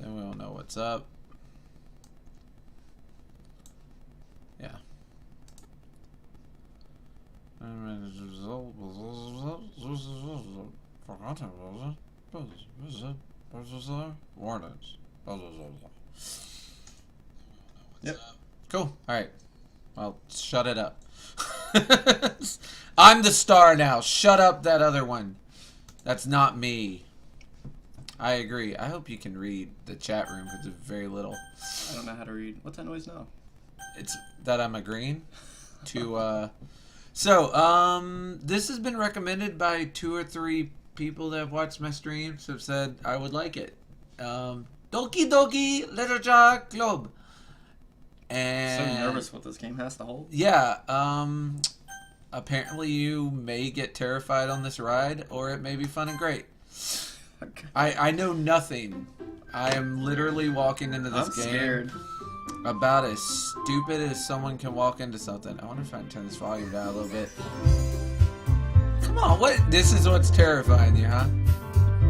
Then we don't know what's up. Yeah. Yep. Cool. Alright. Well, shut it up. I'm the star now. Shut up that other one. That's not me. I agree. I hope you can read the chat room because it's very little. I don't know how to read. What's that noise now? It's that I'm agreeing to, this has been recommended by 2 or 3 people that have watched my streams have said I would like it. Doki Doki Literature Club. And So nervous what this game has to hold. yeah, apparently you may get terrified on this ride, or it may be fun and great. Okay. I know nothing. I am literally walking into this game scared. about as stupid as someone can walk into something. I wonder if I can turn this volume down a little bit. Come on, what? This is what's terrifying you, huh?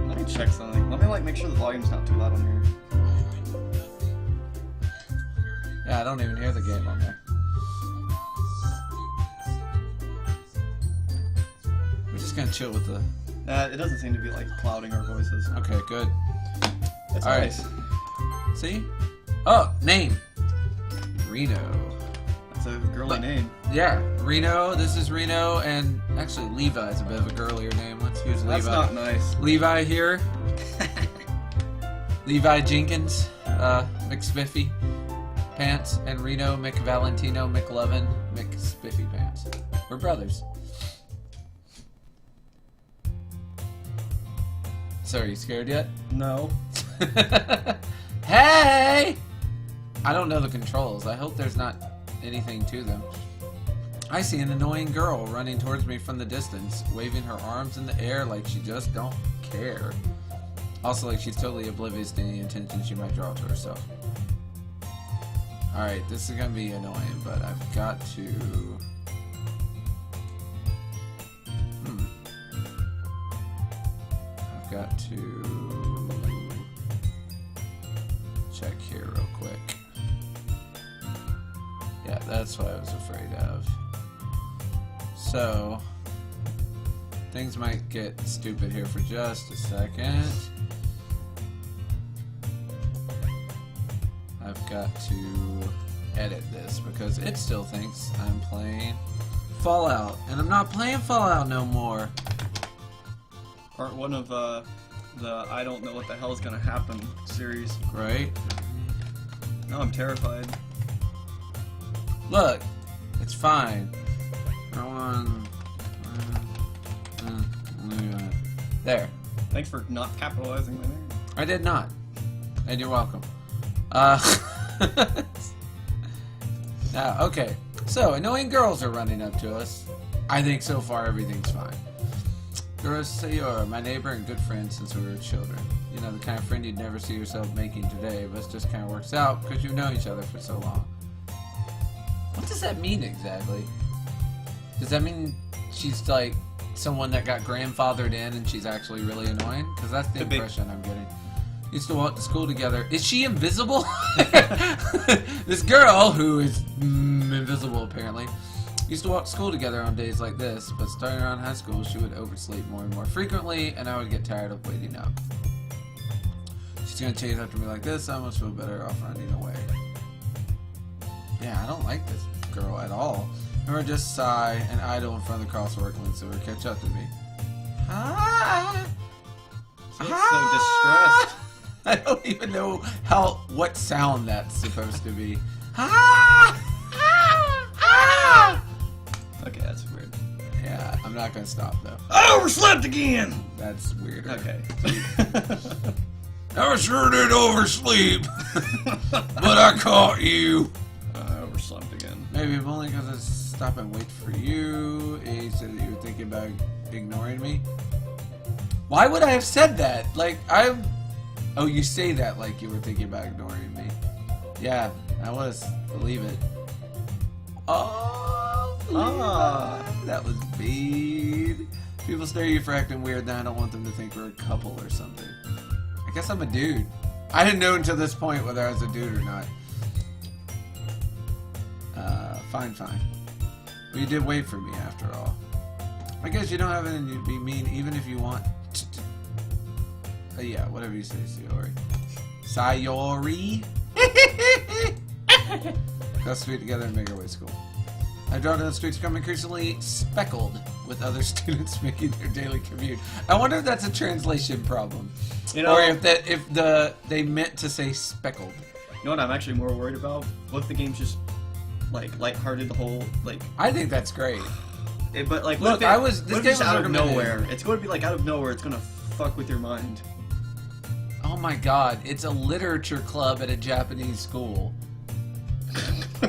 Let me check something. Let me make sure the volume's not too loud on here. Yeah, I don't even hear the game on there. We're just gonna chill with the... It doesn't seem to be clouding our voices. Okay, good. It's All right. nice. See? Oh, name. Reno. That's a girly name. Yeah, Reno. This is Reno, and actually Levi's a bit of a girlier name. Let's use Levi. That's not nice. Levi here. Levi Jenkins, McSpiffy Pants, and Reno McValentino McLovin McSpiffy Pants. We're brothers. So, are you scared yet? No. Hey! I don't know the controls. I hope there's not anything to them. I see an annoying girl running towards me from the distance, waving her arms in the air like she just don't care. Also, like she's totally oblivious to any attention she might draw to herself. Alright, this is gonna be annoying, but I've got to... I've got to... check here real quick. Yeah, that's what I was afraid of. So, things might get stupid here for just a second. I've got to edit this because it still thinks I'm playing Fallout, and I'm not playing Fallout no more. Part 1 of the I don't know what the hell is gonna happen series. Right? Now I'm terrified. Look, it's fine. There. Thanks for not capitalizing my name. I did not. And you're welcome. Now, okay. So, annoying girls are running up to us. I think so far everything's fine. Girls, you're my neighbor and good friend since we were children. You know, the kind of friend you'd never see yourself making today, but it just kind of works out because you know each other for so long. What does that mean exactly? Does that mean she's like someone that got grandfathered in and she's actually really annoying? Because that's the impression I'm getting. Used to walk to school together. Is she invisible? This girl, who is invisible apparently, used to walk to school together on days like this, but starting around high school, she would oversleep more and more frequently, and I would get tired of waiting up. She's gonna chase after me like this, I almost feel better off running away. Yeah, I don't like this girl at all. Or just sigh and idle in front of the crosswalk and so her catch up to me. Ah! She looks so distressed. I don't even know what sound that's supposed to be. Ah! Ah! Ah! Okay, that's weird. Yeah, I'm not gonna stop though. I overslept again! That's weird. Okay. I sure did oversleep, but I caught you. I overslept again. Maybe if only because I stop and wait for you. You said that you were thinking about ignoring me. Why would I have said that? Like, oh, you say that like you were thinking about ignoring me. Yeah, I was. Believe it. Oh, that was mean. People stare at you for acting weird, then I don't want them to think we're a couple or something. I guess I'm a dude. I didn't know until this point whether I was a dude or not. Fine. Well, you did wait for me after all. I guess you don't have anything to be mean even if you want. Yeah, whatever you say, Sayori. Let's be together and make our way to school. I drive down the streets become increasingly speckled with other students making their daily commute. I wonder if that's a translation problem. You know, or if they meant to say speckled. You know what I'm actually more worried about? What if the game's just like lighthearted the whole like? I think that's great. But like, look, this game was out of recommended. nowhere. It's going to be like out of nowhere. It's going to fuck with your mind. Oh my god, it's a literature club at a Japanese school.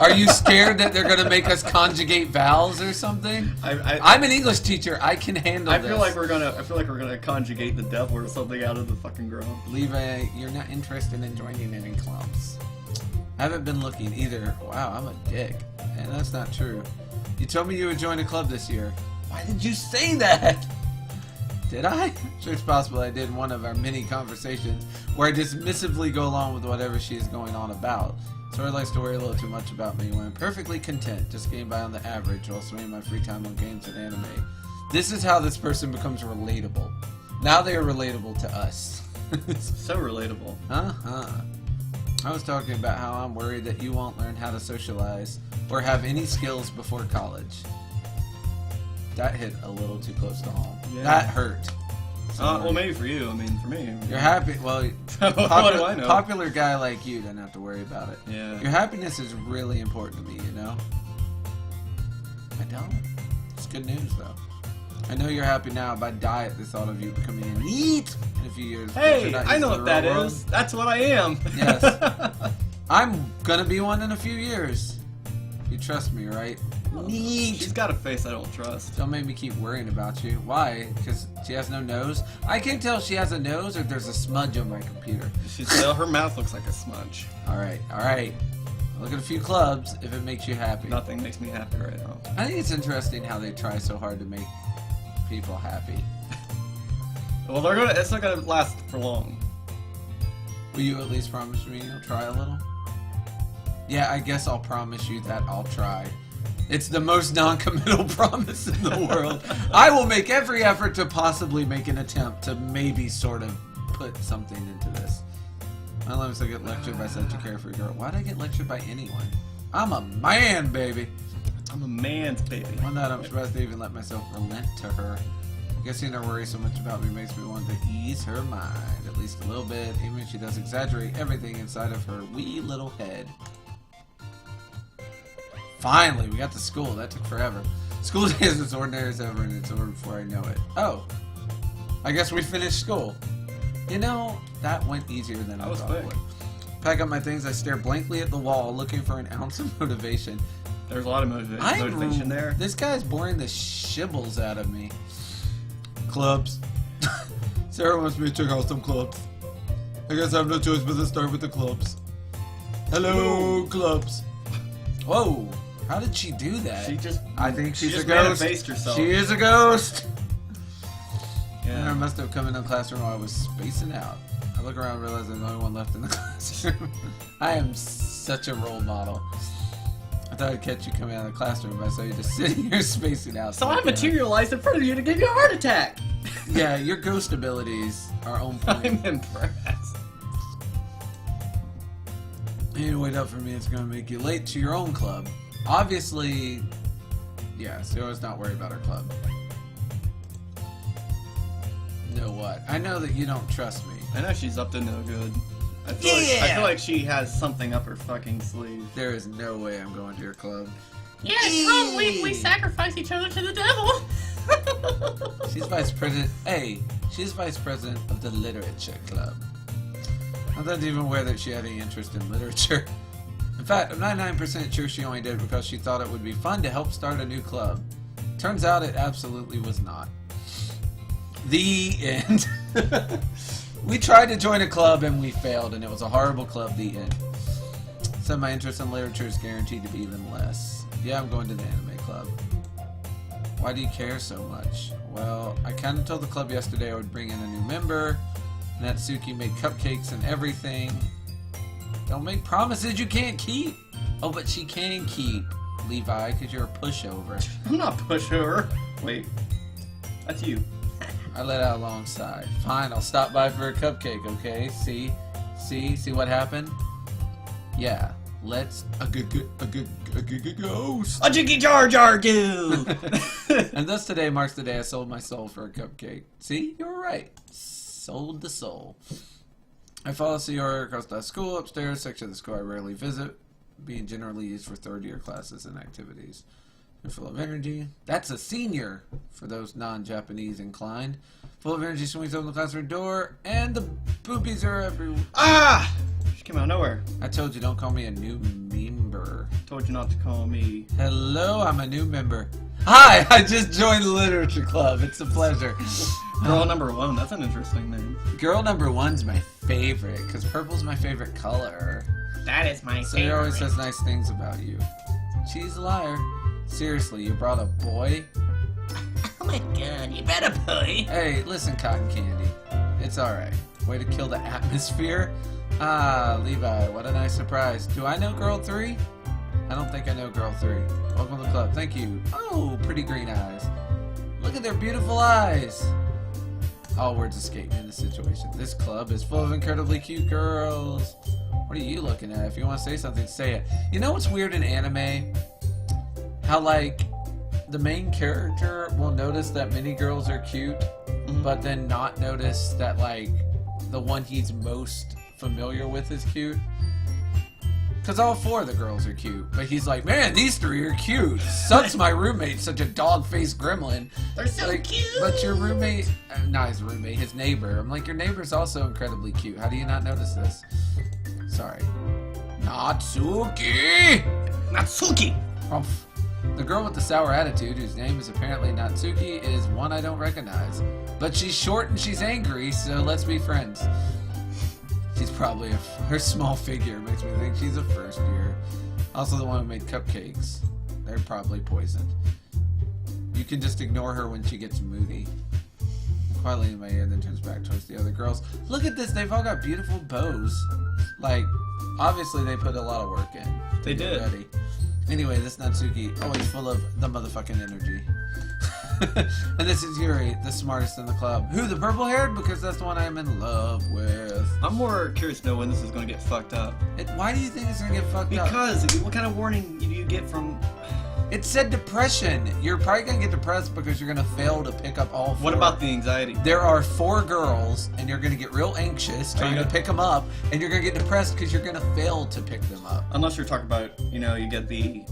Are you scared that they're gonna make us conjugate vowels or something? I'm an English teacher. I can handle this. I feel like we're gonna conjugate the devil or something out of the fucking ground. Leva, you're not interested in joining any clubs. I haven't been looking either. Wow, I'm a dick. And that's not true. You told me you would join a club this year. Why did you say that? Did I? Sure, it's possible I did in one of our many conversations where I dismissively go along with whatever she is going on about. Sora likes to worry a little too much about me when I'm perfectly content just getting by on the average while spending my free time on games and anime. This is how this person becomes relatable. Now they are relatable to us. So relatable. I was talking about how I'm worried that you won't learn how to socialize or have any skills before college. That hit a little too close to home. Yeah. That hurt. Well, maybe for you. I mean, for me. You're happy. Well, what do I know? Popular guy like you doesn't have to worry about it. Yeah. Your happiness is really important to me, you know? I don't. It's good news, though. I know you're happy now, but I die at the thought of you becoming an elite in a few years. Hey, I know what that is. That's what I am. Yes. I'm gonna be one in a few years. You trust me, right? Neat. She's got a face I don't trust. Don't make me keep worrying about you. Why? Because she has no nose? I can't tell if she has a nose or there's a smudge on my computer. Her mouth looks like a smudge. Alright. Look at a few clubs if it makes you happy. Nothing makes me happy right now. I think it's interesting how they try so hard to make people happy. Well, it's not gonna last for long. Will you at least promise me you'll try a little? Yeah, I guess I'll promise you that I'll try. It's the most non-committal promise in the world. I will make every effort to possibly make an attempt to maybe sort of put something into this. Unless I get lectured by such a carefree girl. Why'd I get lectured by anyone? I'm a man, baby. I'm a man's baby. One night I'm surprised to even let myself relent to her. Guessing her worry so much about me makes me want to ease her mind, at least a little bit, even if she does exaggerate everything inside of her wee little head. Finally, we got to school. That took forever. School day is as ordinary as ever, and it's over before I know it. Oh, I guess we finished school. You know, that went easier than I thought it would. Pack up my things, I stare blankly at the wall, looking for an ounce of motivation. There's a lot of motivation there. This guy's boring the shibbles out of me. Clubs. Sarah wants me to check out some clubs. I guess I have no choice but to start with the clubs. Hello, clubs. Whoa. How did she do that? I think she's a ghost. She is a ghost. Yeah. I must have come into the classroom while I was spacing out. I look around and realize I'm the only one left in the classroom. I am such a role model. I thought I'd catch you coming out of the classroom, but I saw you just sitting here spacing out. So I materialized in front of you to give you a heart attack. Yeah, your ghost abilities are on point. I'm impressed. You need to wait up for me. It's going to make you late to your own club. Obviously, yeah, Sarah's not worried about her club. Know what? I know that you don't trust me. I know she's up to no good. I feel like she has something up her fucking sleeve. There is no way I'm going to your club. Yeah, come, we sacrifice each other to the devil. She's vice president. Hey, she's vice president of the literature club. I'm not even aware that she had any interest in literature. In fact, I'm 99% sure she only did it because she thought it would be fun to help start a new club. Turns out it absolutely was not. The end. We tried to join a club and we failed, and it was a horrible club. The end. Said my interest in literature is guaranteed to be even less. Yeah, I'm going to the anime club. Why do you care so much? Well, I kind of told the club yesterday I would bring in a new member. Natsuki made cupcakes and everything. Don't make promises you can't keep. Oh, but she can keep, Levi, because you're a pushover. I'm not pushover. Wait. That's you. I let out a long sigh. Fine, I'll stop by for a cupcake, okay? See what happened? Yeah, let's a good ghost. A jiggy jar jar goo. And thus today marks the day I sold my soul for a cupcake. See, you were right. Sold the soul. I follow Sayori across the school, upstairs, section of the school I rarely visit, being generally used for third-year classes and activities. They're full of energy. That's a senior, for those non-Japanese inclined. Full of energy, swings open the classroom door, and the boobies are everywhere. Ah! She came out of nowhere. I told you, don't call me a new member. Told you not to call me. Hello, I'm a new member. Hi, I just joined the literature club. It's a pleasure. Girl number 1. That's an interesting name. Girl number 1's my favorite, because purple's my favorite color. That is my So favorite. he always says nice things about you. She's a liar. Seriously, you brought a boy? Oh my god, you better boy. Hey, listen, Cotton Candy. It's alright. Way to kill the atmosphere. Ah, Levi, what a nice surprise. Do I know Girl 3? I don't think I know Girl 3. Welcome to the club. Thank you. Oh, pretty green eyes. Look at their beautiful eyes. All words escape me in this situation. This club is full of incredibly cute girls. What are you looking at? If you want to say something, say it. You know what's weird in anime? How, like, the main character will notice that many girls are cute, but then not notice that, like, the one he's most familiar with is cute. Because all 4 of the girls are cute, but he's like, man, these 3 are cute. Sucks my roommate, such a dog-faced gremlin. They're so Like, cute. but your roommate, not his roommate, his neighbor. I'm like, your neighbor's also incredibly cute. How do you not notice this? Sorry. Natsuki! Natsuki! Rumph. The girl with the sour attitude, whose name is apparently Natsuki, is one I don't recognize. But she's short and she's angry, so let's be friends. She's probably her small figure makes me think she's a first year. Also the one who made cupcakes. They're probably poisoned. You can just ignore her when she gets moody. Quietly in my ear, then turns back towards the other girls. Look at this, they've all got beautiful bows. Like, obviously they put a lot of work in. They did. Ready. Anyway, this Natsuki, always full of the motherfucking energy. And this is Yuri, the smartest in the club. Who, the purple-haired? Because that's the one I'm in love with. I'm more curious to know when this is going to get fucked up. Why do you think it's going to get fucked up? Because what kind of warning do you get from... It said depression. You're probably going to get depressed because you're going to fail to pick up all 4. What about the anxiety? There are 4 girls, and you're going to get real anxious trying to pick them up, and you're going to get depressed because you're going to fail to pick them up. Unless you're talking about, you know, you get the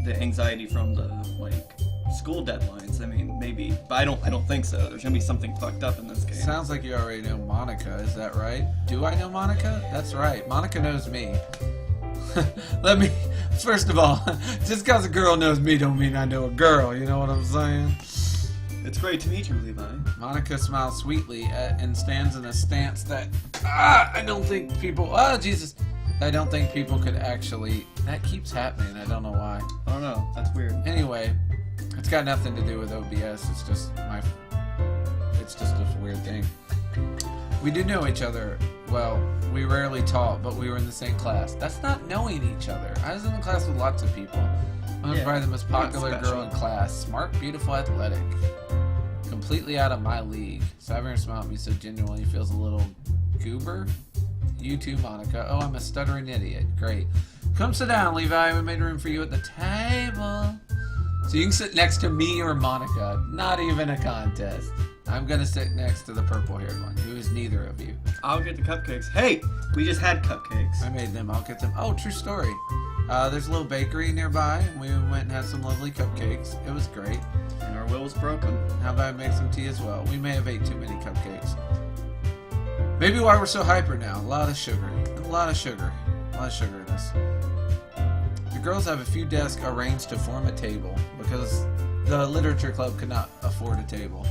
anxiety from the, like, school deadlines. I mean, maybe. But I don't think so. There's going to be something fucked up in this game. Sounds like you already know Monica, is that right? Do I know Monica? That's right. Monica knows me. First of all, just because a girl knows me don't mean I know a girl, you know what I'm saying? It's great to meet you, Levi. Monica smiles sweetly and stands in a stance that, I don't think people, Jesus, I don't think people could actually, that keeps happening, I don't know why. I don't know. That's weird. Anyway, it's got nothing to do with OBS, it's just a weird thing. We do know each other. Well, we rarely talk, but we were in the same class. That's not knowing each other. I was in the class with lots of people. I'm probably the most popular girl in class. Smart, beautiful, athletic. Completely out of my league. So having her smile at me so genuinely feels a little goober. You too, Monica. Oh, I'm a stuttering idiot. Great. Come sit down, Levi. We made room for you at the table. So you can sit next to me or Monica. Not even a contest. I'm gonna sit next to the purple-haired one, who is neither of you. I'll get the cupcakes. Hey, we just had cupcakes. I made them. I'll get them. Oh, true story. There's a little bakery nearby, and we went and had some lovely cupcakes. It was great. And our will was broken. How about I make some tea as well? We may have ate too many cupcakes. Maybe why we're so hyper now. A lot of sugar. A lot of sugar. A lot of sugar in this. The girls have a few desks arranged to form a table, because the literature club could not afford a table.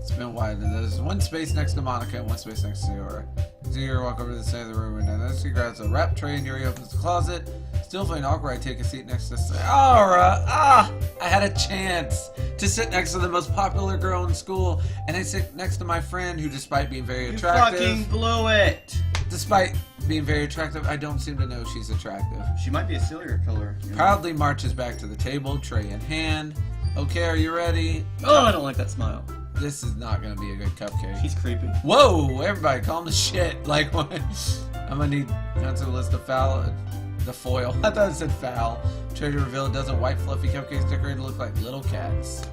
It's been wide, and there's one space next to Monica and one space next to Sayori. So Yuri walk over to the side of the room and then she grabs a wrap tray and Yuri opens the closet. Still feeling awkward, I take a seat next to Sarah. I had a chance to sit next to the most popular girl in school, and I sit next to my friend who, despite being very attractive... You fucking blew it! Despite being very attractive, I don't seem to know she's attractive. She might be a serial killer. You know? Proudly marches back to the table, tray in hand. Okay, are you ready? Oh, I don't like that smile. This is not going to be a good cupcake. She's creepy. Whoa, everybody, calm the shit. Like, what? I'm going to need constant list of the foil. I thought it said foul. Tray to reveal a dozen white fluffy cupcakes decorated to look like little cats.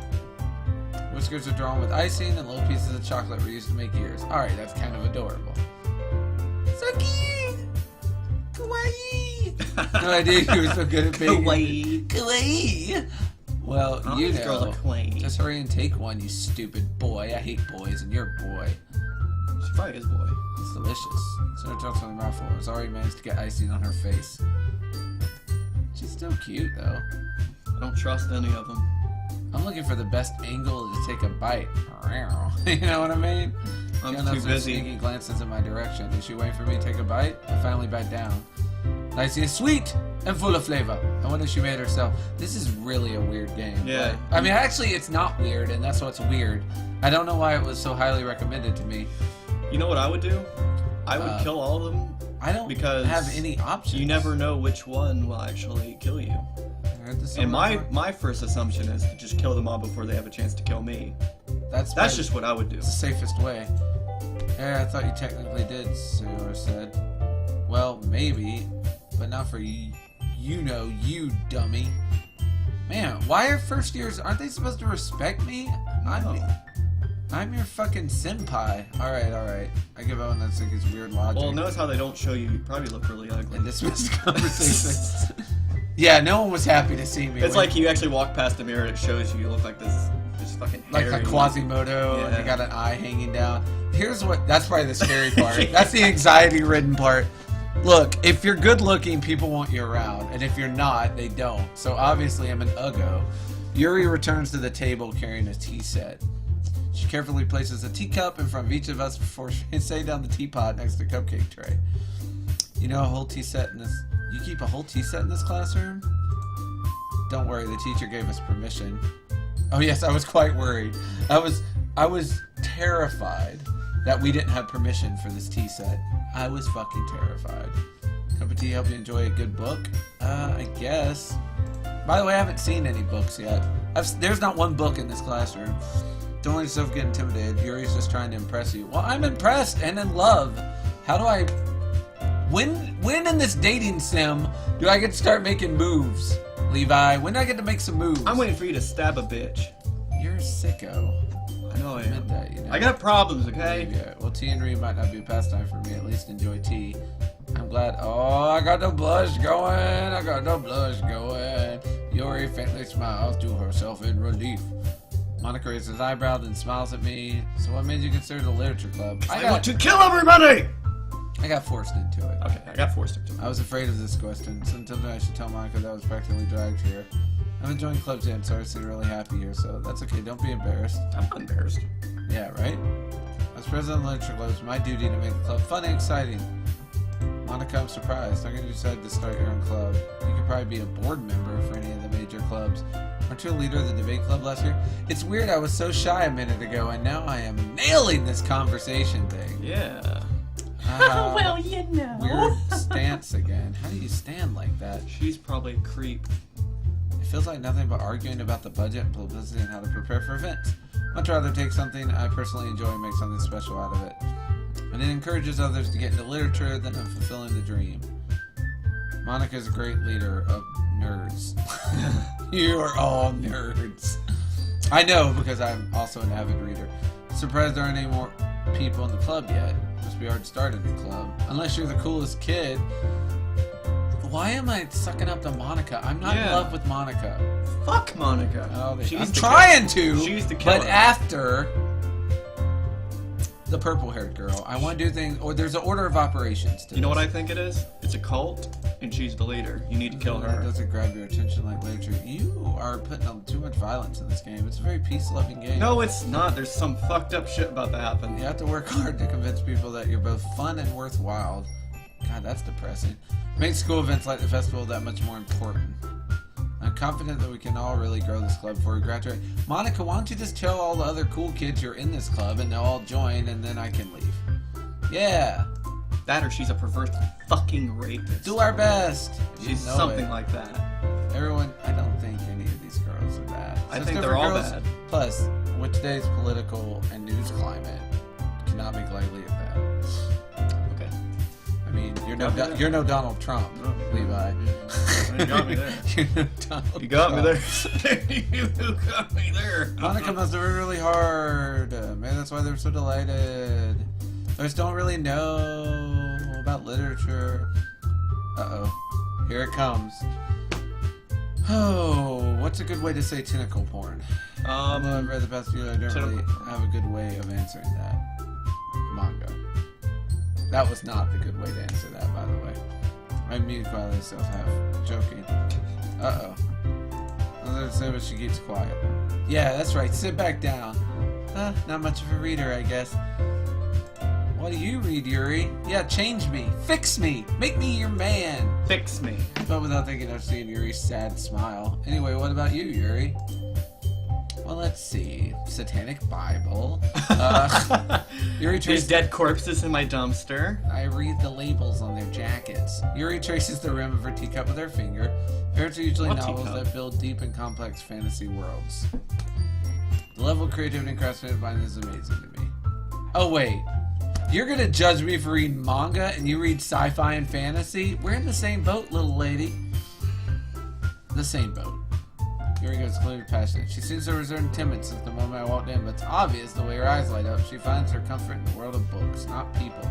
Whiskers are drawn with icing and little pieces of chocolate were used to make ears. Alright, that's kind of adorable. So cute! Kawaii! No idea you were so good at being Kawaii. Kawaii! Well, All you these know. girls are kawaii. Just hurry and take one, you stupid boy. I hate boys, and you're a boy. She probably is boy. It's delicious. Sarah talks on the mouthful. Has already managed to get icing on her face. She's still cute, though. I don't trust any of them. I'm looking for the best angle to take a bite. You know what I mean? I'm She too busy. Sneaking glances in my direction. Is she waiting for me to take a bite? I finally bite down. Icing is sweet and full of flavor. I wonder if she made it herself. This is really a weird game. Yeah. But, I mean, actually, it's not weird, and that's what's weird. I don't know why it was so highly recommended to me. You know what I would do? I would kill all of them. I don't Because have any options. You never know which one will actually kill you. I heard this And somewhere. my first assumption is to just kill them all before they have a chance to kill me. That's Just what I would do. the safest way. Yeah, I thought you technically did, Sarah said. Well, maybe, but not for you. You know, you dummy. Man, why are first years, aren't they supposed to respect me? I'm your fucking senpai. Alright. I give up on that thing. It's weird logic. Well, notice how they don't show you. You probably look really ugly. And dismiss the conversation. Yeah, no one was happy to see me. It's like you actually walk past the mirror and it shows you look like this fucking like a hairy- Quasimodo, and Yeah. you got an eye hanging down. That's probably the scary part. That's the anxiety-ridden part. Look, if you're good looking, people want you around, and if you're not, they don't. So obviously I'm an uggo. Yuri returns to the table carrying a tea set. She carefully places a teacup in front of each of us before she sets down the teapot next to the cupcake tray. You know, a whole tea set in this... You keep a whole tea set in this classroom? Don't worry, the teacher gave us permission. Oh yes, I was quite worried. I was terrified that we didn't have permission for this tea set. I was fucking terrified. Cup of tea help you enjoy a good book? I guess. By the way, I haven't seen any books yet. There's not one book in this classroom. Don't let yourself get intimidated. Yuri's just trying to impress you. Well, I'm impressed and in love. How do I... When in this dating sim do I get to start making moves? Levi, when do I get to make some moves? I'm waiting for you to stab a bitch. You're a sicko. I know I I meant am. that, you know. I got problems, okay? Yeah. Well, tea and read might not be a pastime for me. At least enjoy tea. I'm glad. Oh, I got the blush going. Yuri faintly smiles to herself in relief. Monica raises his eyebrow and smiles at me. So what made you consider the literature club? I want to kill everybody! I got forced into it. Okay, I got forced into it. I was afraid of this question. Sometimes I should tell Monica that I was practically dragged here. I haven't joined clubs yet, so I seem really happy here, so that's okay. Don't be embarrassed. I'm not embarrassed. Yeah, right? As president of the literature club, it's my duty to make the club fun and exciting. Monica, I'm surprised. How come you decided to start your own club? You could probably be a board member for any of the major clubs. Aren't you a leader of the debate club last year? It's weird, I was so shy a minute ago, and now I am nailing this conversation thing. Yeah. Well, you know. Weird stance again. How do you stand like that? She's probably a creep. It feels like nothing but arguing about the budget and publicity and how to prepare for events. Much rather take something I personally enjoy and make something special out of it. And it encourages others to get into literature than of fulfilling the dream. Monica is a great leader of nerds. You are all nerds. I know, because I'm also an avid reader. Surprised there aren't any more people in the club yet. Must be hard to start a new club. Unless you're the coolest kid. Why am I sucking up to Monica? I'm not in love with Monica. Fuck Monica. Oh, She's I'm the trying killer. to, She's the but killer. after the purple-haired girl, I want to do things. Or there's an order of operations. To You know what this. I think it is? It's a cult, and she's the leader. You need to kill That her. doesn't grab your attention like literature. You are putting on too much violence in this game. It's a very peace-loving game. No, it's not. There's some fucked up shit about to happen. You have to work hard to convince people that you're both fun and worthwhile. God, that's depressing. Make school events like the festival that much more important. I'm confident that we can all really grow this club before we graduate. Monica, why don't you just tell all the other cool kids you're in this club and they'll all join and then I can leave. Yeah. That or she's a perverse fucking rapist. Do our best. She's You know something it. like that. Everyone, I don't think any of these girls are bad. I Since think they're they're all girls- bad. Plus, with today's political and news climate, cannot make lightly of that. Okay. I mean, you're Got me there. you're no Donald Trump, No. Levi. You got me there. You're no Donald You got me Trump. there. You got me there. Monica must have worked really hard. Maybe that's why they're so delighted. They just don't really know about literature. Uh-oh. Here it comes. Oh, what's a good way to say tentacle porn? Although I've read the past few, I don't really tentacle porn. have a good way of answering that. Manga. That was not the good way to answer that, by the way. I muted quietly self-half. Joking. Uh-oh. Let's say, but she keeps quiet. Yeah, that's right. Sit back down. Not much of a reader, I guess. What do you read, Yuri? Yeah, change me. Fix me. Make me your man. Fix me. But without thinking of seeing Yuri's sad smile. Anyway, what about you, Yuri? Well, let's see. Satanic Bible. Yuri There's traces... dead corpses in my dumpster. I read the labels on their jackets. Yuri traces the rim of her teacup with her finger. Parents are usually What novels teacup? that build deep and complex fantasy worlds. The level of creativity and craftsmanship behind this is amazing to me. Oh, wait. You're gonna judge me for reading manga and you read sci-fi and fantasy? We're in the same boat, little lady. The same boat. Yuri goes clearly passionate. She seems so reserved and timid since the moment I walked in, but it's obvious the way her eyes light up. She finds her comfort in the world of books, not people.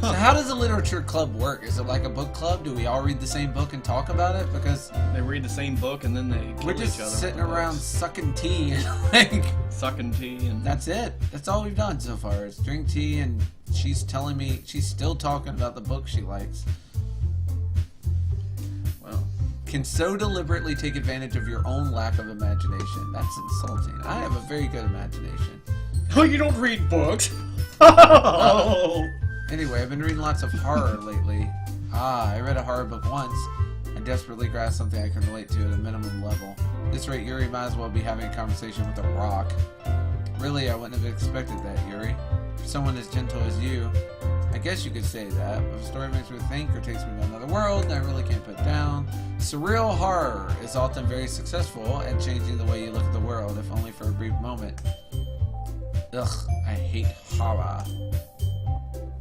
So how does a literature club work? Is it like a book club? Do we all read the same book and talk about it? Because They read the same book and then they kill we're just each other. sitting with the around books. sucking tea and like Sucking tea and that's it. That's all we've done so far is drink tea and she's telling me she's still talking about the book she likes. well, Can so deliberately take advantage of your own lack of imagination. That's insulting. I have a very good imagination. oh, you don't read books. Oh. Anyway, I've been reading lots of horror lately. I read a horror book once. I desperately grasped something I can relate to at a minimum level. At this rate, Yuri might as well be having a conversation with a rock. Really, I wouldn't have expected that, Yuri. For someone as gentle as you, I guess you could say that. But if a story makes me think or takes me to another world that I really can't put down, surreal horror is often very successful at changing the way you look at the world, if only for a brief moment. Ugh, I hate horror.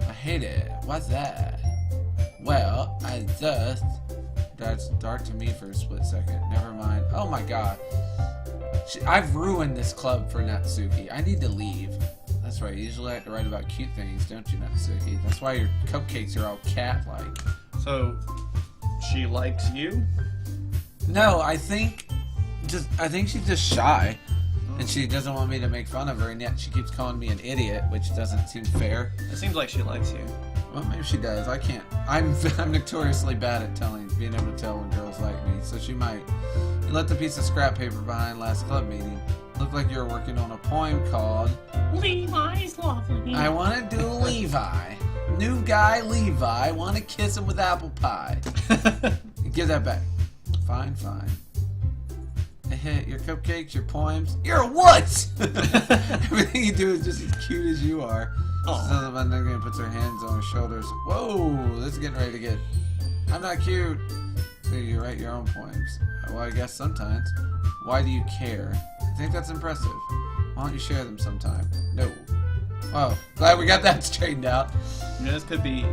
I hate it. What's that? Well, I just... That's dark to me for a split second. Never mind. Oh my god. I've ruined this club for Natsuki. I need to leave. That's right. Usually I have to write about cute things, don't you, Natsuki? That's why your cupcakes are all cat-like. So, she likes you? No, I think she's just shy. And she doesn't want me to make fun of her, and yet she keeps calling me an idiot, which doesn't seem fair. It seems like she likes you. Well, maybe she does. I can't. I'm notoriously bad at being able to tell when girls like me, so she might. You left a piece of scrap paper behind last club meeting. Looked like you were working on a poem called Levi's lovely. I Want to Do Levi. New guy Levi, want to kiss him with apple pie. Give that back. Fine, fine. Your cupcakes, your poems. You're a what? Everything you do is just as cute as you are. Aw. Puts her hands on her shoulders. Whoa, this is getting ready to get... I'm not cute. So you write your own poems. Well, I guess sometimes. Why do you care? I think that's impressive. Why don't you share them sometime? No. Oh, glad we got that straightened out. Yeah,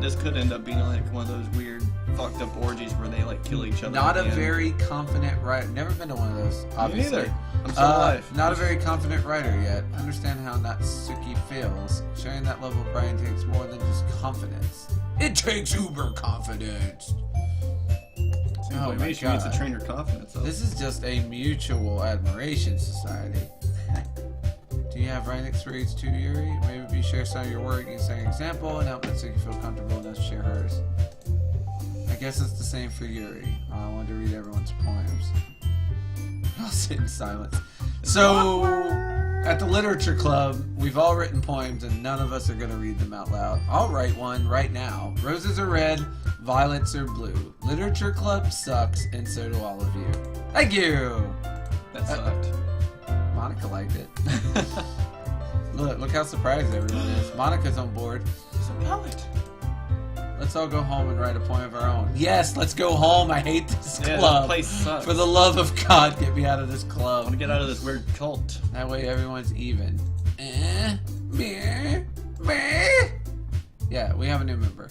this could end up being like one of those weird fucked up orgies where they like kill each other. Not at a the end. very confident writer. Never been to one of those, obviously. neither. I'm still alive. Not a very confident writer yet. Understand how Natsuki feels. Sharing that level of brain takes more than just confidence. It takes uber confidence. Seems Oh like my maybe she needs to God. train her confidence up. This is just a mutual admiration society. Do you have writing experience too, Yuri? Maybe if you share some of your work, you can set an example and help Natsuki feel comfortable enough to share hers. I guess it's the same for Yuri. I wanted to read everyone's poems. I'll sit in silence. So, at the literature club, we've all written poems and none of us are going to read them out loud. I'll write one right now. Roses are red, violets are blue. Literature club sucks, and so do all of you. Thank you! That sucked. Monica liked it. Look how surprised everyone is. Monica's on board. She's a poet. Let's all go home and write a poem of our own. Yes, let's go home. I hate this Yeah, club. this place sucks. For the love of God, get me out of this I club. want to get out of this weird cult. That way everyone's even. Meh. Yeah, we have a new member.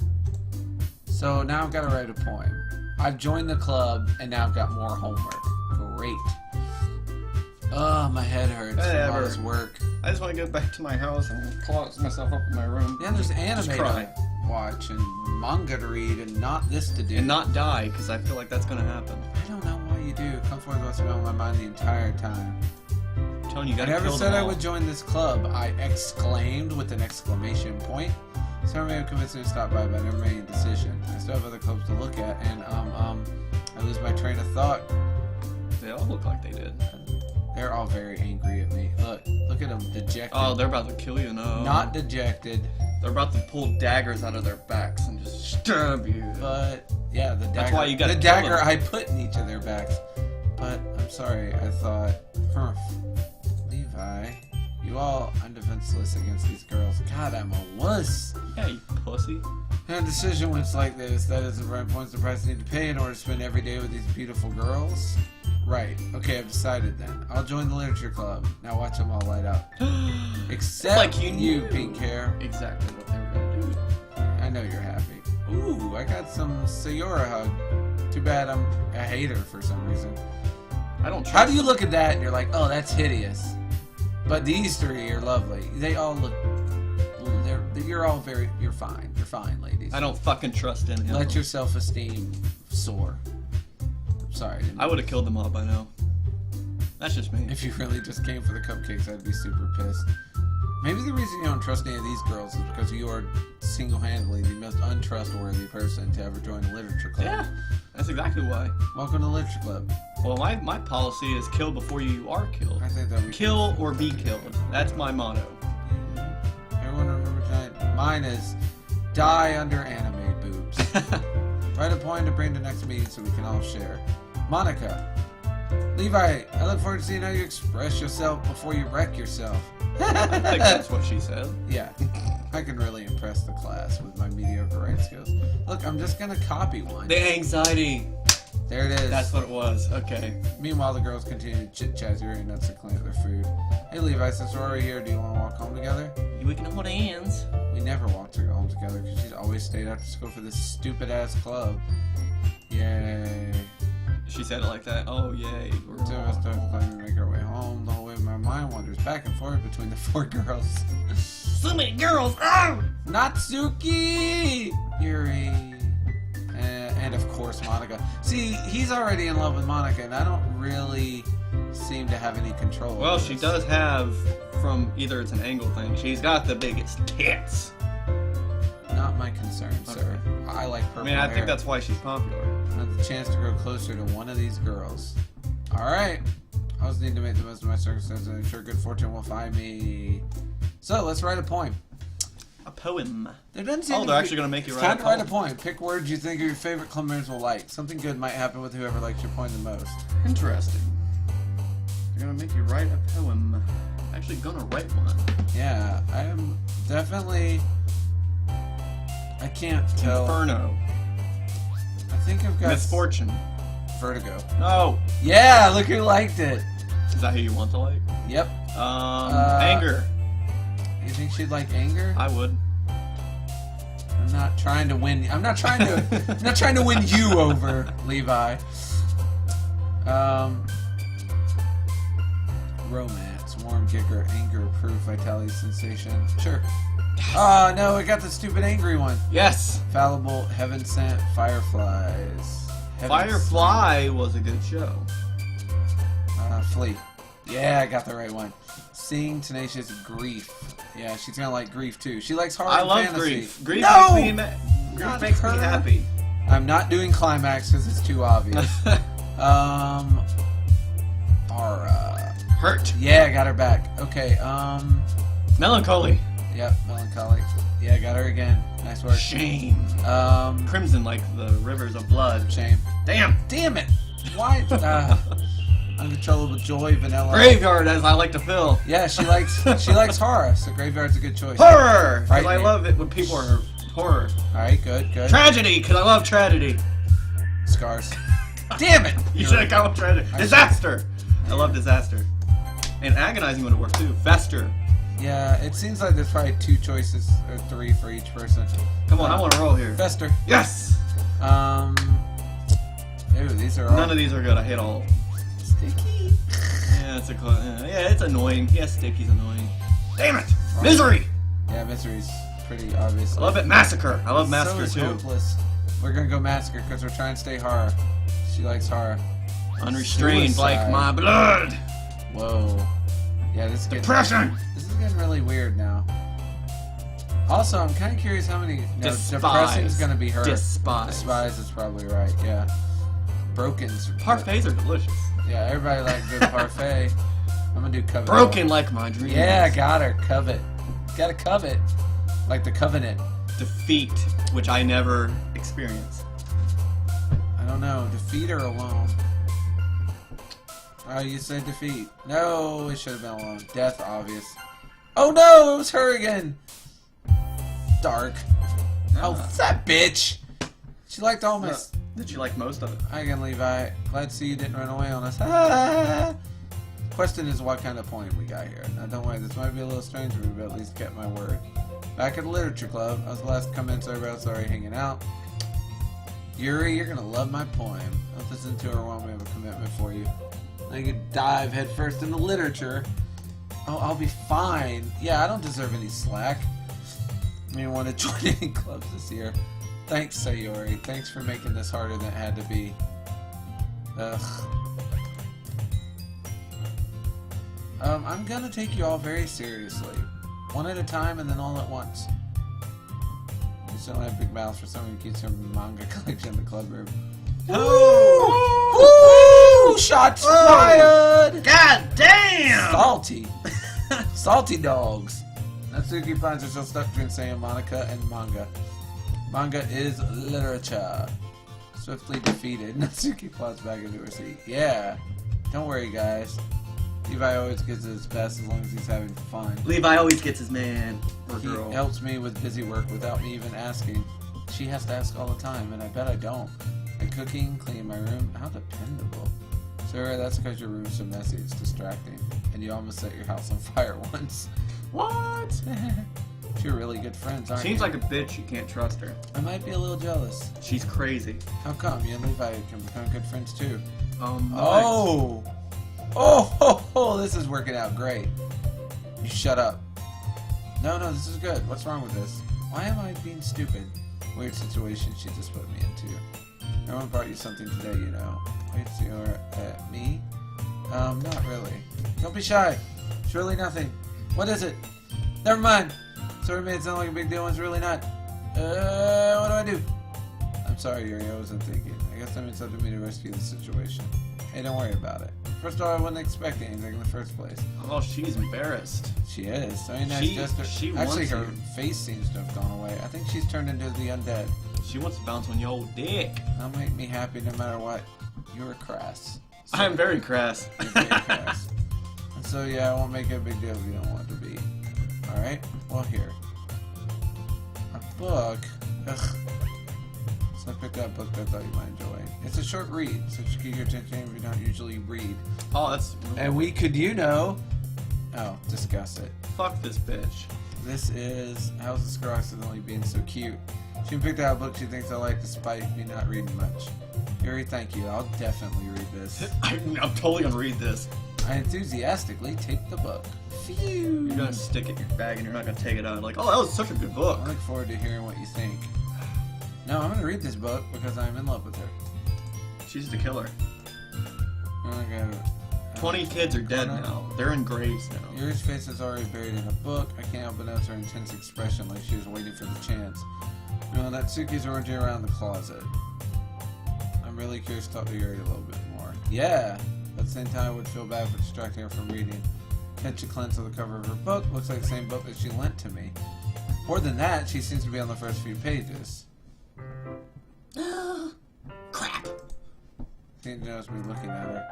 So now I've got to write a poem. I've joined the club and now I've got more homework. Great. Oh, my head hurts from all this work. I just want to get back to my house and close myself up in my room. Yeah, there's anime cry. to watch and manga to read and not this to do. And not die, because I feel like that's going to happen. I don't know why you do. Come forth what's been on my mind the entire time. I'm telling you, you I gotta never kill said them I all. would join this club. I exclaimed with an exclamation point. Someone may have convinced me to stop by, but I never made a decision. I still have other clubs to look at, and I lose my train of thought. They all look like they did. They're all very angry at me. Look at them, dejected. Oh, they're about to kill you, no. Not dejected, They're about to pull daggers out of their backs and just stab you. but yeah, the dagger. That's why you gotta the kill dagger them. I put in each of their backs. But I'm sorry, I thought, Levi, you all, I'm defenseless against these girls. God, I'm a wuss. Yeah, you pussy. And a decision when it's like this, that is the right points the price I need to pay in order to spend every day with these beautiful girls. Right. Okay, I've decided then. I'll join the literature club. Now watch them all light up. Except like you you, knew. pink hair. Exactly what they were gonna do. I know you're happy. Ooh, I got some Sayora hug. Too bad I'm a hater for some reason. I don't trust How do you look at that and you're like, oh, that's hideous? But these three are lovely. They all look. You're all very. You're fine. You're fine, ladies. I don't fucking trust in him. Let your self-esteem soar. Sorry. I would have killed them all by now. That's just me. If you really just came for the cupcakes, I'd be super pissed. Maybe the reason you don't trust any of these girls is because you are single-handedly the most untrustworthy person to ever join a literature club. Yeah, that's exactly why. Welcome to the literature club. Well, my policy is kill before you are killed. I think that we Kill or be killed. That's my motto. Everyone remember tonight? Mine is die under anime boobs. Write a poem to bring to next meeting so we can all share. Monica. Levi, I look forward to seeing how you express yourself before you wreck yourself. I think that's what she said. Yeah, I can really impress the class with my mediocre writing skills. Look, I'm just gonna copy one. The anxiety. There it is. That's what it was. Okay. Meanwhile, the girls continue to chit-chat Yuri nuts and clean up their food. Hey Levi, since we're already here, do you want to walk home together? We can hold hands. We never walked home together because she's always stayed after school for this stupid-ass club. Yay. She said it like that. Oh, yay. We're Two of us started planning to make our way home. The whole way my mind wanders back and forth between the four girls. So many girls. Oh! Natsuki! Yuri. And of course Monica. See, he's already in love with Monica, and I don't really seem to have any control. Well, over she this. does have, from either it's an angle thing, she's got the biggest tits. Not my concern, sir. I like purple I mean, I hair. think that's why she's popular. I have the chance to grow closer to one of these girls. Alright. I just need to make the most of my circumstances, and I'm sure good fortune will find me. So, let's write a poem. A poem. There doesn't seem Oh, to they're be- actually going to make you It's write time a to write a poem. poem. Pick words you think your favorite club members will like. Something good might happen with whoever likes your poem the most. Interesting. They're going to make you write a poem. I'm actually going to write one. Yeah, I am definitely... I can't tell. Inferno. I think I've got... Misfortune. Vertigo. No. Yeah, look who liked it. Is that who you want to like? Yep. Anger. You think she'd like anger? I would. I'm not trying to win. I'm not trying to. I'm not trying to win you over, Levi. Romance, warm kicker, anger, proof, vitality, sensation. Sure. Oh no, I got the stupid angry one. Yes. Fallible, heaven sent, fireflies. Heaven Firefly was a good show. sent. Flee. Yeah, I got the right one. Sing, tenacious, grief. Yeah, she's gonna like grief too. She likes horror I and love fantasy. grief. Grief No! makes me, Not grief makes her. me happy. I'm not doing climax because it's too obvious. Aura. Hurt. Yeah, got her back. Okay, Melancholy. Yep, melancholy. Yeah, got her again. Nice work. Shame. Crimson like the rivers of blood. Shame. Damn. Damn it! Why? Uncontrollable joy, vanilla. Graveyard, as I like to fill. Yeah, she likes horror, so graveyard's a good choice. Horror, because I Frightening. love it when people are horror. All right, good. Tragedy, because I love tragedy. Scars. Damn it! You should have gone with tragedy. Disaster. I love disaster. And agonizing would have worked too. Fester. Yeah, it seems like there's probably 2 choices or 3 for each person. Come on, I want to roll here. Fester. Yes. Ooh, these are all None of these are good. I hate all. sticky. Yeah, it's annoying. Yeah, sticky's annoying. Damn it! Misery. Yeah, misery's pretty obvious. I love it. Massacre. I love massacre so is too. Hopeless. We're gonna go massacre because we're trying to stay horror. She likes horror. Unrestrained, Suicide. like my blood. Whoa. Yeah, this is Depression. This is getting really weird now. Also, I'm kind of curious how many. No, Despise. depressing's gonna be her. Despise. Despise is probably right. Yeah. Broken's. Parfaits are delicious. Yeah, everybody like good parfait. I'm gonna do covet. Broken like my dreams. Yeah, got her. Covet. Gotta covet. Like the covenant. Defeat, which I never experienced. I don't know. Defeat or alone? Oh, you said defeat. No, it should have been alone. Death, obvious. Oh no, it was her again. Dark. Oh, that bitch. She liked all my. Did you like most of it? Hi again, Levi. Glad to see you didn't run away on us. Ah. Question is what kind of poem we got here. Now don't worry, this might be a little strange to me, but at least kept my word. Back at the literature club, I was the last to come in, so everybody else already hanging out. Yuri, you're gonna love my poem. Don't listen to her while we have a commitment for you. I could dive headfirst into literature. Oh, I'll be fine. Yeah, I don't deserve any slack. I mean, want to join any clubs this year. Thanks, Sayori. Thanks for making this harder than it had to be. Ugh. I'm gonna take you all very seriously. One at a time and then all at once. I just don't have big mouths for someone who keeps her manga collection in the club room. Oh! Woo! Shots fired! God damn! Salty. Salty dogs. Natsuki finds herself stuck between Santa Monica and manga. Manga is literature. Swiftly defeated, Natsuki plods back into her seat. Yeah. Don't worry, guys. Levi always gives it his best as long as he's having fun. Levi always gets his man or He girl. helps me with busy work without me even asking. She has to ask all the time, and I bet I don't. And cooking, cleaning my room, how dependable. Sarah, that's because your room's so messy, it's distracting. And you almost set your house on fire once. What? You're really good friends, aren't you? Seems like a bitch. You can't trust her. I might be a little jealous. She's crazy. How come? You and Levi can become good friends too. Oh! Oh, this is working out great. You shut up. No, this is good. What's wrong with this? Why am I being stupid? Weird situation she just put me into. No one brought you something today, you know. Wait, so you're at me? Not really. Don't be shy. It's really nothing. What is it? Never mind. Sorry, made it sound like a big deal when it's really not. What do I do? I'm sorry, Yuri. I wasn't thinking. I guess that means up to me to rescue the situation. Hey, don't worry about it. First of all, I wouldn't expect anything in the first place. Oh, she's embarrassed. She is. I mean, that's She actually, wants her you. face seems to have gone away. I think she's turned into the undead. She wants to bounce on your old dick. That'll make me happy no matter what. You're crass. So, I'm very crass. you're very crass. And so, yeah, I won't make it a big deal if you don't want it to be. Alright? Well, here. A book. Ugh. So I picked out a book that I thought you might enjoy. It's a short read, so it should keep your attention if you don't usually read. Oh, that's... And we could, Oh, discuss it. Fuck this bitch. This is How's This Girl Accidentally Being So Cute. She picked out a book she thinks I like despite me not reading much. Yuri, thank you. I'll definitely read this. I'm totally gonna read this. I enthusiastically take the book. Phew. You're gonna stick it in your bag and you're not gonna take it out. Like, oh, that was such a good book. I look forward to hearing what you think. No, I'm gonna read this book because I'm in love with her. She's the killer. I'm gonna go, 20 kids are dead now. They're in graves now. Yuri's face is already buried in a book. I can't help but notice her intense expression like she was waiting for the chance. No, Natsuki's orangey around the closet. I'm really curious to talk to Yuri a little bit more. Yeah! At the same time, I would feel bad for distracting her from reading. Catch a glance of the cover of her book. Looks like the same book that she lent to me. More than that, she seems to be on the first few pages. Crap. She knows me looking at her.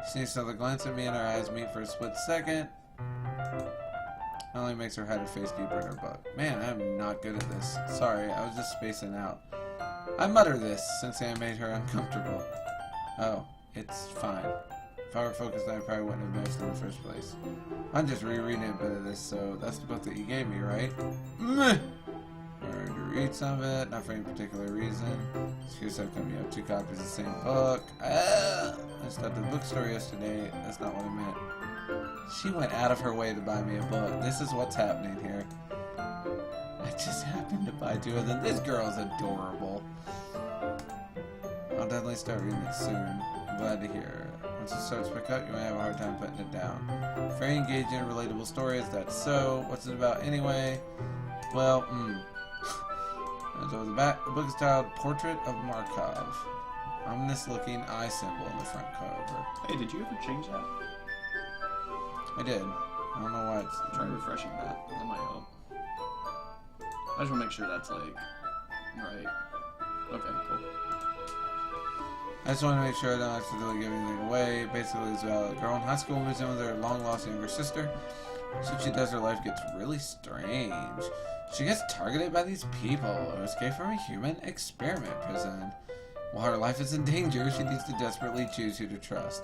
She sneaks another glance at me and our eyes meet for a split second. It only makes her hide her face deeper in her book. Man, I'm not good at this. Sorry, I was just spacing out. I mutter this, since I made her uncomfortable. Oh, it's fine. If I were focused, I probably wouldn't have noticed in the first place. I'm just rereading a bit of this, so that's the book that you gave me, right? Meh! Or to read some of it, not for any particular reason. Excuse how come you have 2 copies of the same book. I stopped at the bookstore yesterday. That's not what I meant. She went out of her way to buy me a book. This is what's happening here. I just happened to buy 2 of them. This girl's adorable. I'll definitely start reading it soon. I'm glad to hear. Once it starts to pick up, you might have a hard time putting it down. Very engaging and relatable story, is that so? What's it about anyway? Well, That's over the back. The book is titled Portrait of Markov. Ominous looking eye symbol on the front cover. Hey, did you ever change that? I did. I don't know why it's... Try refreshing that. That might help. I just want to make sure that's like... right. Okay, cool. I just want to make sure I don't accidentally give anything away. Basically, it's about a girl in high school moves in with her long-lost younger sister. Since she does, her life gets really strange. She gets targeted by these people who escape from a human experiment prison. While her life is in danger, she needs to desperately choose who to trust.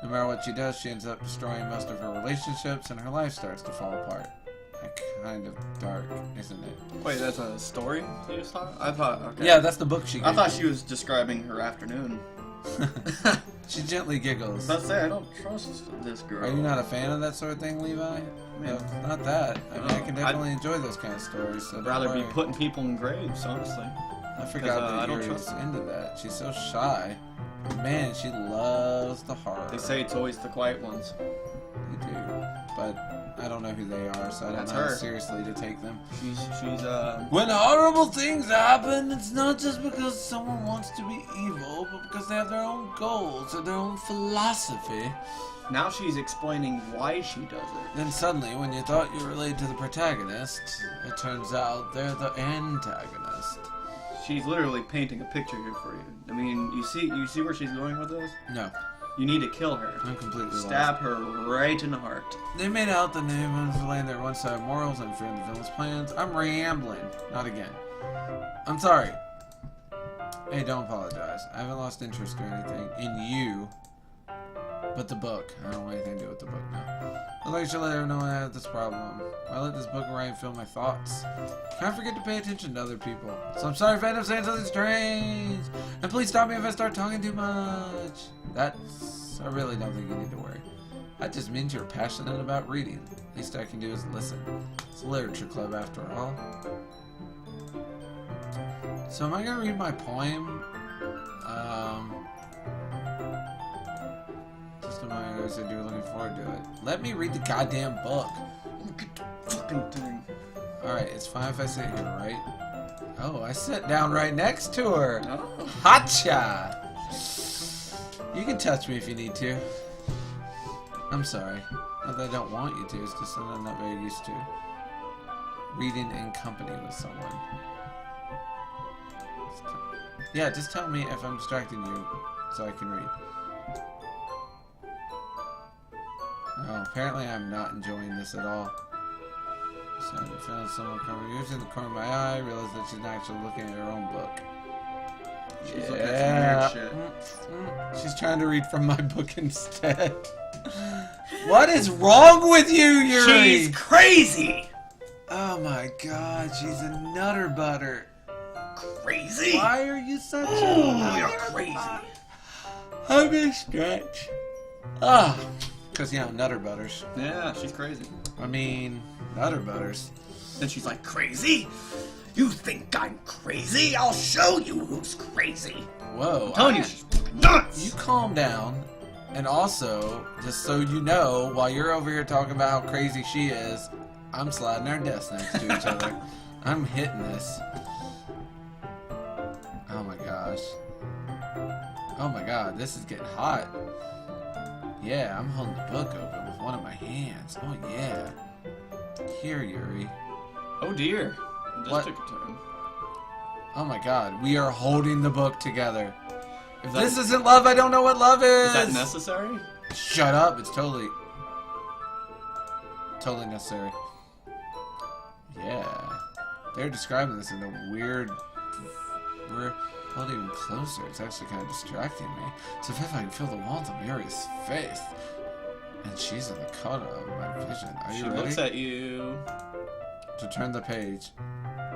No matter what she does, she ends up destroying most of her relationships, and her life starts to fall apart. Kind of dark, isn't it? Wait, that's a story you just thought? I thought, okay. Yeah, that's the book she gave I thought me. she was describing her afternoon. She gently giggles. Let's say I don't trust this girl. Are you not a fan of that sort of thing, Levi? No, not that. I mean, I can definitely enjoy those kind of stories. So I'd don't rather be worry. putting people in graves, honestly. I forgot I that don't Yuri's trust her. into that. She's so shy. Man, she loves the horror. They say it's always the quiet ones. They do, but I don't know who they are, so I don't That's know how her. seriously to take them. She's When horrible things happen, it's not just because someone wants to be evil, but because they have their own goals or their own philosophy. now she's explaining why she does it. Then suddenly, when you thought you related to the protagonist, it turns out they're the antagonist. She's literally painting a picture here for you. I mean, you see where she's going with this? No, You need to kill her. I'm completely Stab her right in the heart. They made out the neighbors were laying their one-side morals and fearing the villain's plans. I'm rambling. Not again. I'm sorry. Hey, don't apologize. I haven't lost interest or anything in you. But the book. I don't want anything to do with the book now. I'd like to let everyone know I have this problem. I let this book write and fill my thoughts. Can't forget to pay attention to other people. So I'm sorry if I end up saying something strange. And please stop me if I start talking too much. I really don't think you need to worry. That just means you're passionate about reading. Least I can do is listen. It's a literature club after all. So am I gonna read my poem? Just a moment ago said you were looking forward to it. Let me read the goddamn book. Fucking thing. Alright, it's fine if I sit here, right? Oh, I sat down right next to her. Oh. Hotcha! You can touch me if you need to. I'm sorry. Not that I don't want you to, it's just something I'm not very used to. Reading in company with someone. Yeah, just tell me if I'm distracting you so I can read. Oh, apparently I'm not enjoying this at all. So I found someone coming in the corner of my eye, realized that she's not actually looking at her own book. She's looking at some weird shit. She's trying to read from my book instead. What is wrong with you, Yuri? She's crazy! Oh my god, she's a nutter butter. Crazy? Why are you such Oh, you're crazy. I'm a stretch. Ah, because, you know, nutter butters. Yeah, she's crazy. I mean, nutter butters. Then she's like, crazy? You think I'm crazy? I'll show you who's crazy. Whoa. I'm telling you, she's fucking nuts! You calm down. And also, just so you know, while you're over here talking about how crazy she is, I'm sliding our desks next to each other. I'm hitting this. gosh. Oh my god, this is getting hot. Yeah, I'm holding the book open with one of my hands. Oh yeah. Here, Yuri. Oh dear. This What? took a turn. Oh my god, we are holding the book together. If that- this isn't love, I don't know what love is. Is that necessary? Shut up, it's totally necessary. Yeah. They're describing this in a weird... We're not even closer. It's actually kind of distracting me. So if I can feel the warmth of Yuri's face, and she's in the corner of my vision. Are you She ready? looks at you. To turn the page.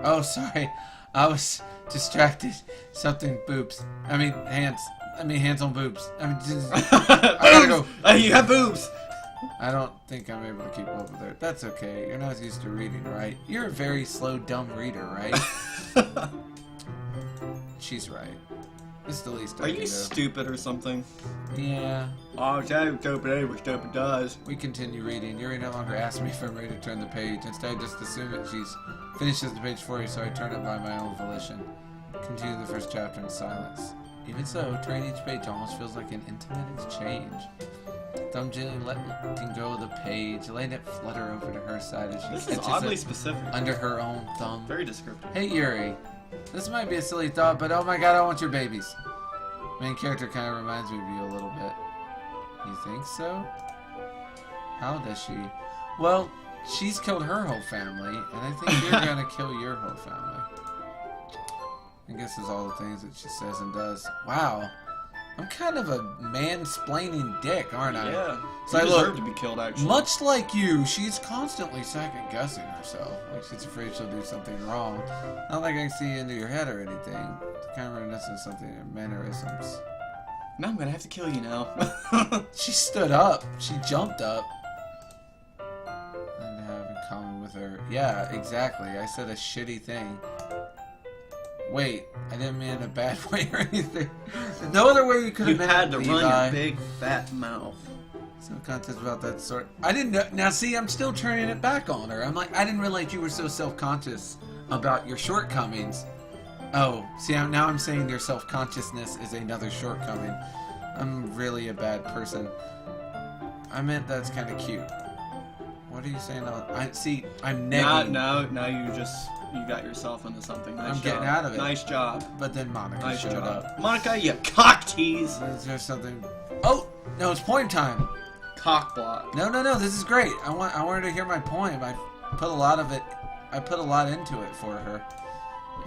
Oh, sorry. I was distracted. Something boobs. I mean, hands. I mean, hands on boobs. I mean, I gotta go. You have boobs! I don't think I'm able to keep up with her. That's okay. You're not used to reading, right? You're a very slow, dumb reader, right? She's right. It's the least I Are can you do. stupid or something? Yeah. Oh, stupid, what stupid does. We continue reading. Yuri no longer asks me if I'm ready to turn the page. Instead, I just assume that she's finishes the page for you, so I turn it by my own volition. Continue the first chapter in silence. Even so, turning each page almost feels like an intimate exchange. Thumb gently letting go of the page, letting it flutter over to her side as she This is catches oddly it specific. under her own thumb. Very descriptive. Hey Yuri, this might be a silly thought, but oh my god, I want your babies. Main character kind of reminds me of you a little bit. You think so? How does she? Well, she's killed her whole family, and I think you're gonna kill your whole family. I guess it's all the things that she says and does. Wow. I'm kind of a mansplaining dick, aren't I? Yeah. So You I look- deserve to be killed, actually. Much like you, she's constantly second-guessing herself. Like she's afraid she'll do something wrong. Not like I can see into your head or anything. It's kind of reminiscent of something in mannerisms. Now I'm gonna have to kill you now. She stood up. She jumped up. And have in common with her. Yeah, exactly. I said a shitty thing. Wait, I didn't mean in a bad way or anything. There's no other way you could You have meant had it, to Levi. run your big fat mouth. Some contest about that sort. I didn't know. Now, see, I'm still turning it back on her. I'm like, I didn't realize you were so self-conscious about your shortcomings. Oh, see, now I'm saying your self-consciousness is another shortcoming. I'm really a bad person. I meant that's kind of cute. What are you saying? I'm negging. Now you got yourself into something. Nice I'm job. getting out of it. Nice job. But then Monica Nice showed job. up. Monica, you cock tease. Is there something? Oh, no, it's poem time. Cock block. No, this is great. I wanted to hear my poem. I put a lot of it. I put a lot into it for her,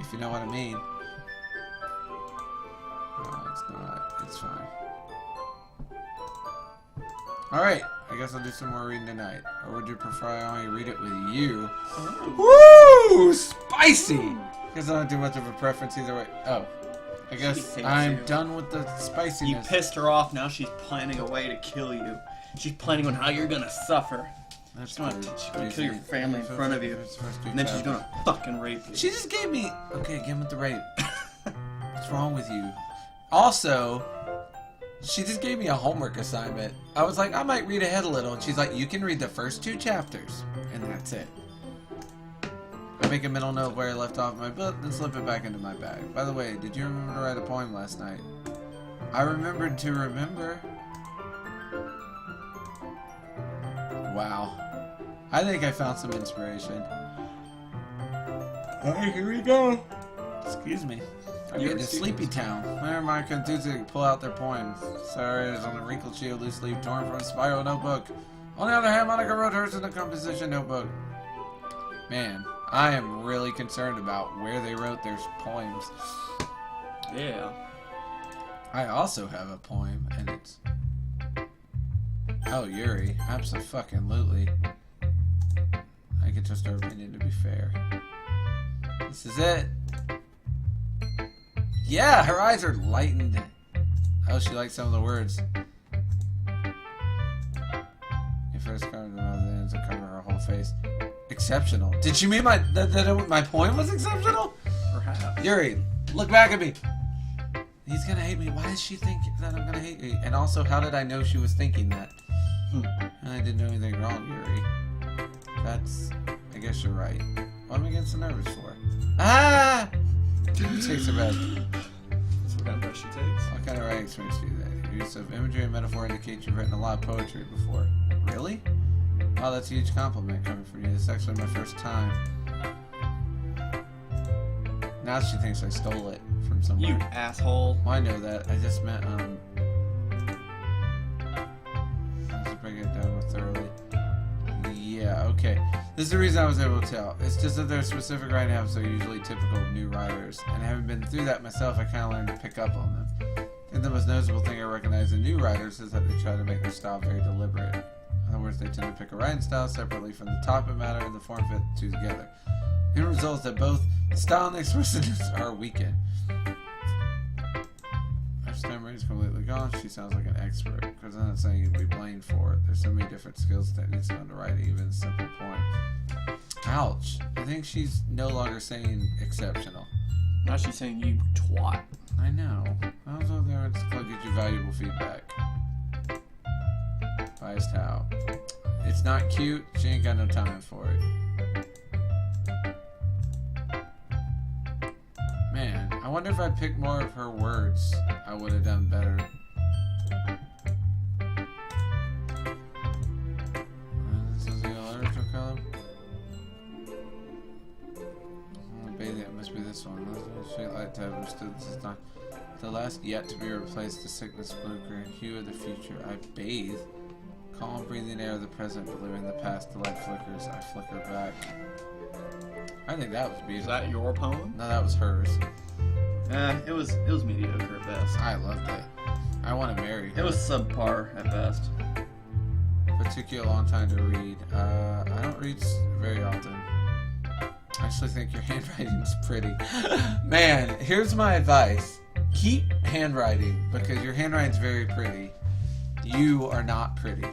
if you know what I mean. No, it's not. It's fine. All right. I guess I'll do some more reading tonight. Or would you prefer I only read it with you? Woo! Spicy. Guess I don't do much of a preference either way. Oh, I guess hates I'm you. done with the You spiciness. pissed her off. Now she's planning a way to kill you. She's planning on how you're gonna suffer. That's She's gonna weird. kill your family in front of you. And then she's gonna fucking rape you. She just gave me... Okay, give him the rape. What's wrong with you? Also, she just gave me a homework assignment. I was like, I might read ahead a little. And she's like, you can read the first 2 chapters. And that's it. I make a mental note where I left off my book, then slip it back into my bag. By the way, did you remember to write a poem last night? I remembered to remember. Wow. I think I found some inspiration. Alright, here we go. Excuse me. I'm You're getting to excused. Sleepy Town. Whenever my enthusiasts pull out their poems. Sarah is on a wrinkled shield, loose leaf torn from a spiral notebook. On the other hand, Monica wrote hers in a composition notebook. Man, I am really concerned about where they wrote their poems. Yeah. I also have a poem, and it's... Oh, Yuri. Abso-fucking-lutely. I can trust our opinion to be fair. This is it. Yeah, her eyes are lightened. Oh, she likes some of the words. Your first cover the mouth ends to cover her whole face. Exceptional. Did she mean that my poem was exceptional? Perhaps. Yuri, look back at me. He's gonna hate me. Why does she think that I'm gonna hate me? And also, how did I know she was thinking that? I didn't do anything wrong, Yuri. That's... I guess you're right. What am I getting so nervous for? Ah! Takes her back. So we're What kind of writing experience do you have? Use of imagery and metaphor indicates you've written a lot of poetry before. Really? Oh, that's a huge compliment coming from you. This is actually my first time. Now she thinks I stole it from somewhere. You asshole. Well, I know that. I just meant, let's bring it down more thoroughly. Yeah, okay. This is the reason I was able to tell. It's just that their specific writing habits are usually typical of new writers, and having been through that myself, I kind of learned to pick up on them. I think the most noticeable thing I recognize in new writers is that they try to make their style very deliberate. In other words, they tend to pick a writing style separately from the topic matter and the form fit the two together. It results that both the style and the expressiveness are weakened. Her stammering is completely gone. She sounds like an expert. Because I'm not saying you'd be blamed for it. There's so many different skills that needs to underwrite even a simple point. Ouch. I think she's no longer saying exceptional. Now she's saying you twat. I know. I was over there to get you valuable feedback. Biased how? It's not cute. She ain't got no time for it. Man, I wonder if I picked more of her words, I would have done better. This is the literature column. It must be this one. Straight light tab understood. This is not the last yet to be replaced. The sickness blue green hue of the future. I bathe. Calm breathing air of the present, believing the past. The light flickers. I flicker back. I think that was beautiful. Is that your poem? No, that was hers. It was mediocre at best. I loved it. I want to marry her. It was subpar at best. It took you a long time to read. I don't read very often. I actually think your handwriting's pretty. Man, here's my advice. Keep handwriting, because your handwriting's very pretty. You are not pretty.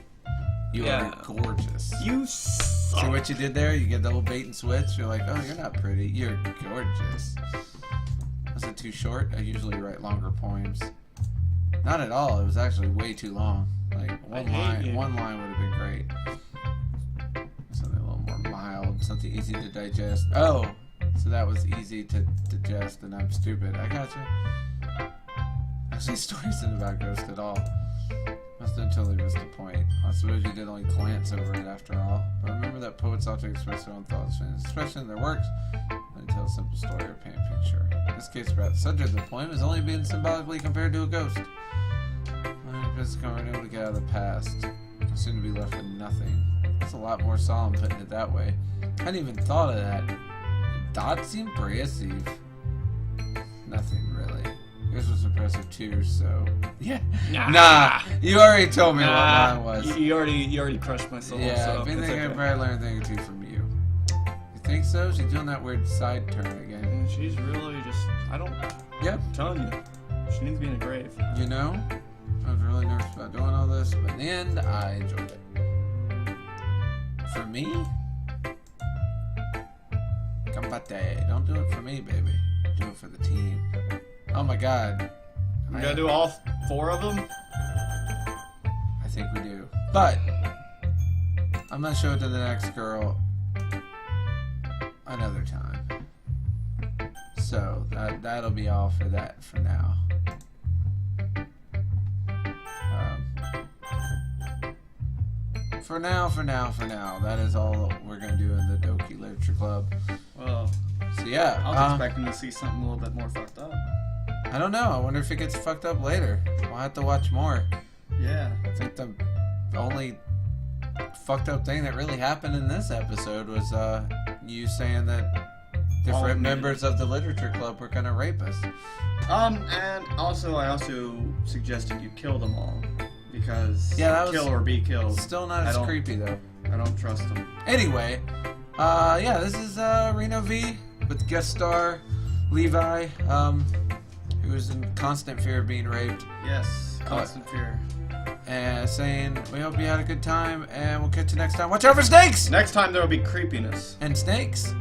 You are gorgeous. You suck. See what you did there? You get the little bait and switch. You're like, oh, you're not pretty. You're gorgeous. Was it too short? I usually write longer poems. Not at all. It was actually way too long. Like one line would have been great. Something a little more mild, something easy to digest. Oh, so that was easy to digest, and I'm stupid. I gotcha. Actually, story isn't about Ghost at all. Must have totally missed the point. I suppose you did only glance over it after all. But remember that poets often express their own thoughts, especially in their works, and tell a simple story or paint a picture. In this case, perhaps the subject of the poem is only being symbolically compared to a ghost. My business coming able to get out of the past, soon to be left with nothing. That's a lot more solemn putting it that way. I hadn't even thought of that. That's impressive. Nothing really. Yours was impressive too, so yeah. Nah, you already told me what mine was. You already crushed my soul. Yeah, so I think I probably learned a thing or two from you. You think so? She's doing that weird side turn again. And she's really just, Yep. I'm telling you, she needs to be in a grave. You know, I was really nervous about doing all this, but in the end, I enjoyed it. For me? Combate. Don't do it for me, baby. Do it for the team. Oh my god. We gotta do all 4 of them? I think we do. But I'm gonna show it to the next girl another time. So that'll be all for that for now. For now, that is all we're gonna do in the Doki Literature Club. Well, so yeah, I was expecting to see something a little bit more fucked up. I don't know. I wonder if it gets fucked up later. We'll have to watch more. Yeah. I think the only fucked up thing that really happened in this episode was you saying that different members of the literature club were gonna rape us. And also I suggested you kill them all. Because kill or be killed. Still not as creepy though. I don't trust them. Anyway, yeah, this is Reno V with guest star Levi, who is in constant fear of being raped. Yes, constant fear. And saying, we hope you had a good time, and we'll catch you next time. Watch out for snakes! Next time there will be creepiness. And snakes.